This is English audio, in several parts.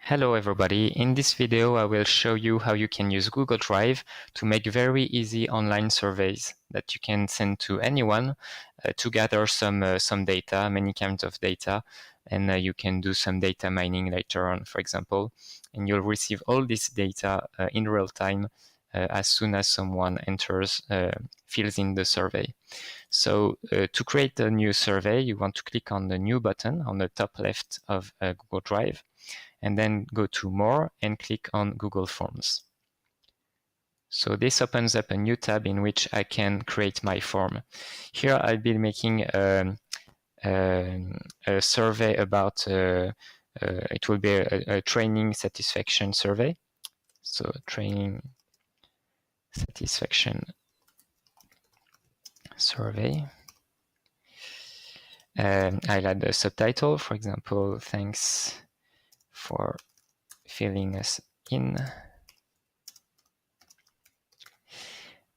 Hello everybody, in this video I will show you how you can use Google Drive to make very easy online surveys that you can send to anyone to gather some data, many kinds of data, and you can do some data mining later on, for example, and you'll receive all this data in real time as soon as someone fills in the survey. So to create a new survey, you want to click on the New button on the top left of Google Drive, and then go to More and click on Google Forms. So this opens up a new tab in which I can create my form. Here I'll be making a survey about, it will be a training satisfaction survey. So training satisfaction survey. I'll add a subtitle, for example, thanks for filling us in.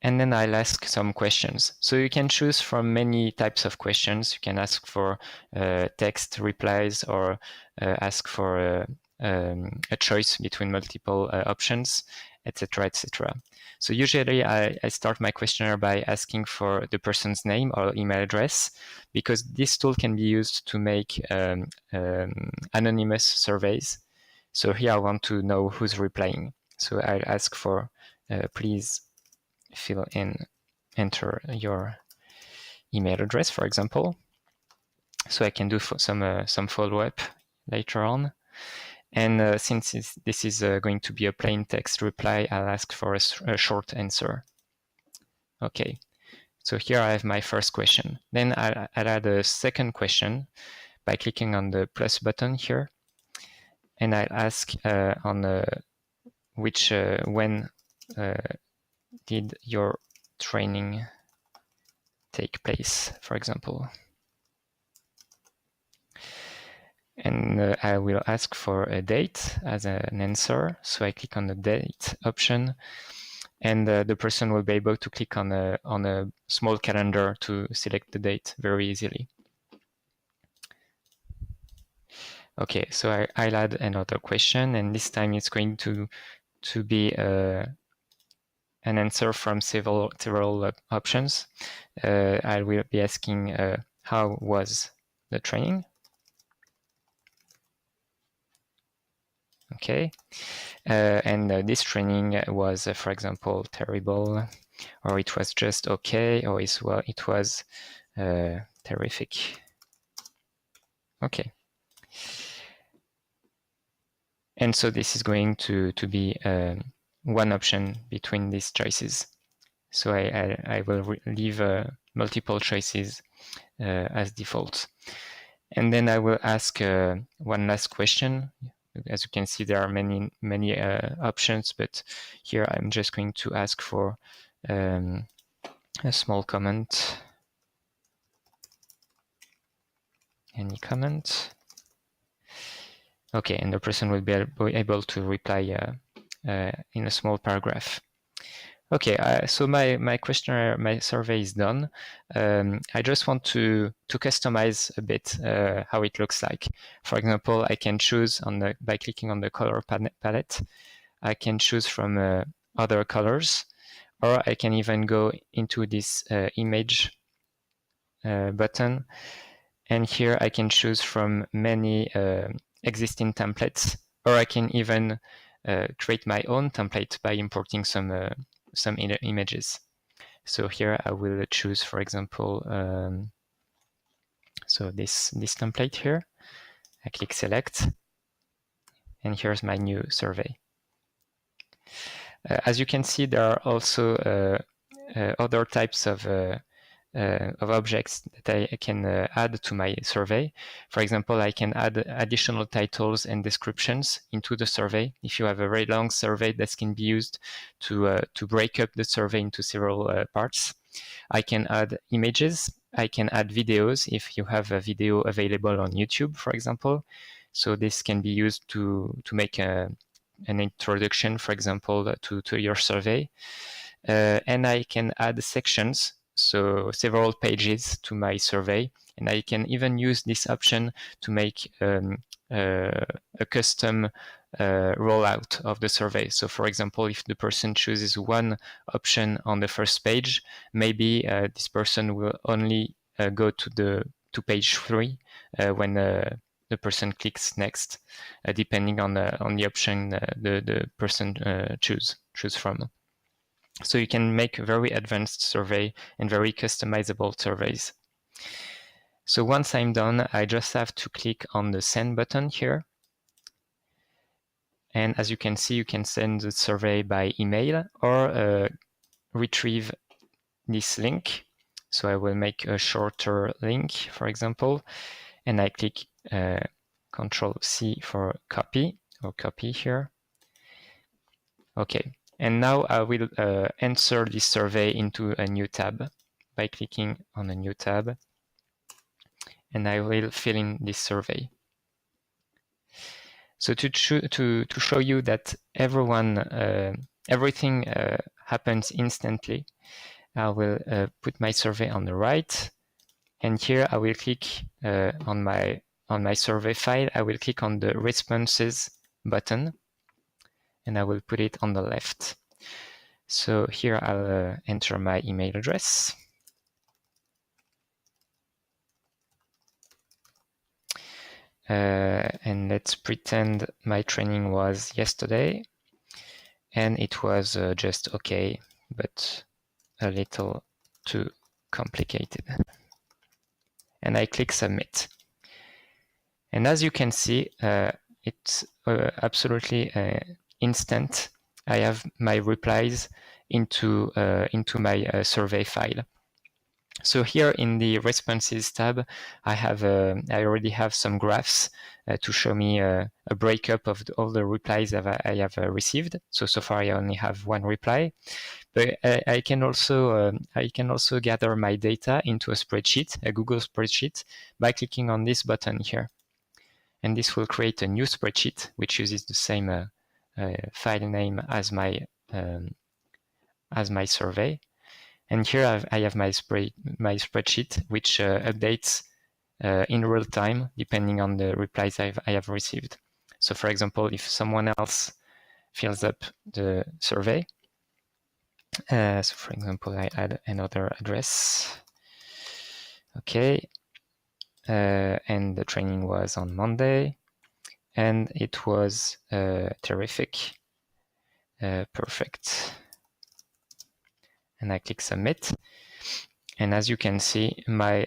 And then I'll ask some questions. So you can choose from many types of questions. You can ask for text replies or ask for a choice between multiple options, etc., etc. So usually I start my questionnaire by asking for the person's name or email address, because this tool can be used to make anonymous surveys. So here I want to know who's replying. So I'll ask for please enter your email address, for example. So I can do some follow-up later on. And since this is going to be a plain text reply, I'll ask for a short answer. Okay, so here I have my first question. Then I'll add a second question by clicking on the plus button here, and I'll ask on when did your training take place, for example. And I will ask for a date as an answer. So I click on the date option, and the person will be able to click on a small calendar to select the date very easily. Okay, so I'll add another question, and this time it's going to be an answer from several options. I will be asking how was the training. Okay, and this training was, for example, terrible, or it was just okay, or it was terrific. Okay, and so this is going to be one option between these choices. So I will leave multiple choices as default. And then I will ask one last question. As you can see, there are many options, but here I'm just going to ask for a small comment. Any comment? Okay, and the person will be able to reply in a small paragraph. Okay, so my questionnaire, my survey is done. I just want to customize a bit how it looks like. For example, I can choose by clicking on the color palette. I can choose from other colors, or I can even go into this image button, and here I can choose from many existing templates, or I can even create my own template by importing some images. So here I will choose, for example, so this template here. I click select, and here's my new survey. As you can see, there are also other types of objects that I can add to my survey. For example, I can add additional titles and descriptions into the survey. If you have a very long survey, that can be used to break up the survey into several parts. I can add images. I can add videos if you have a video available on YouTube, for example. So this can be used to make an introduction, for example, to your survey. And I can add sections, so several pages to my survey, and I can even use this option to make a custom rollout of the survey. So for example, if the person chooses one option on the first page, maybe this person will only go to page 3 when the person clicks next, depending on the option the person choose from. So you can make very advanced survey and very customizable surveys. So once I'm done, I just have to click on the send button here. And as you can see, you can send the survey by email or retrieve this link. So I will make a shorter link, for example, and I click Control C for copy or copy here. Okay, and now I will enter this survey into a new tab by clicking on a new tab, and I will fill in this survey. So to show you that everything happens instantly, I will put my survey on the right, and here I will click on my survey file. I will click on the responses button, and I will put it on the left. So here I'll enter my email address. And let's pretend my training was yesterday and it was just okay, but a little too complicated. And I click submit. And as you can see, it's absolutely instant. I have my replies into my survey file. So here in the responses tab, I already have some graphs to show me a breakup of all the replies that I have received. So far I only have one reply, but I can also gather my data into a spreadsheet, a Google spreadsheet, by clicking on this button here, and this will create a new spreadsheet which uses the same file name as my survey. And here I have my spreadsheet, which updates in real time, depending on the replies I have received. So for example, if someone else fills up the survey, so for example, I add another address. Okay, and the training was on Monday, and it was terrific, perfect. And I click submit, and as you can see, my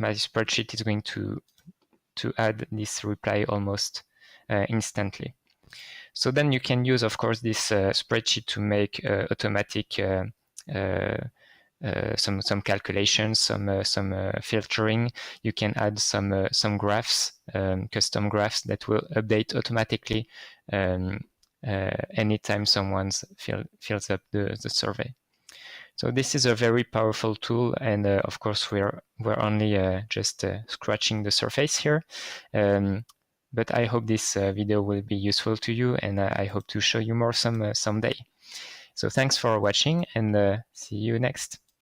spreadsheet is going to add this reply almost instantly. So then you can use, of course, this spreadsheet to make automatic some calculations, some filtering. You can add some graphs, custom graphs that will update automatically anytime someone fills up the survey. So this is a very powerful tool, and of course we're only just scratching the surface here. But I hope this video will be useful to you, and I hope to show you more someday. So thanks for watching, and see you next.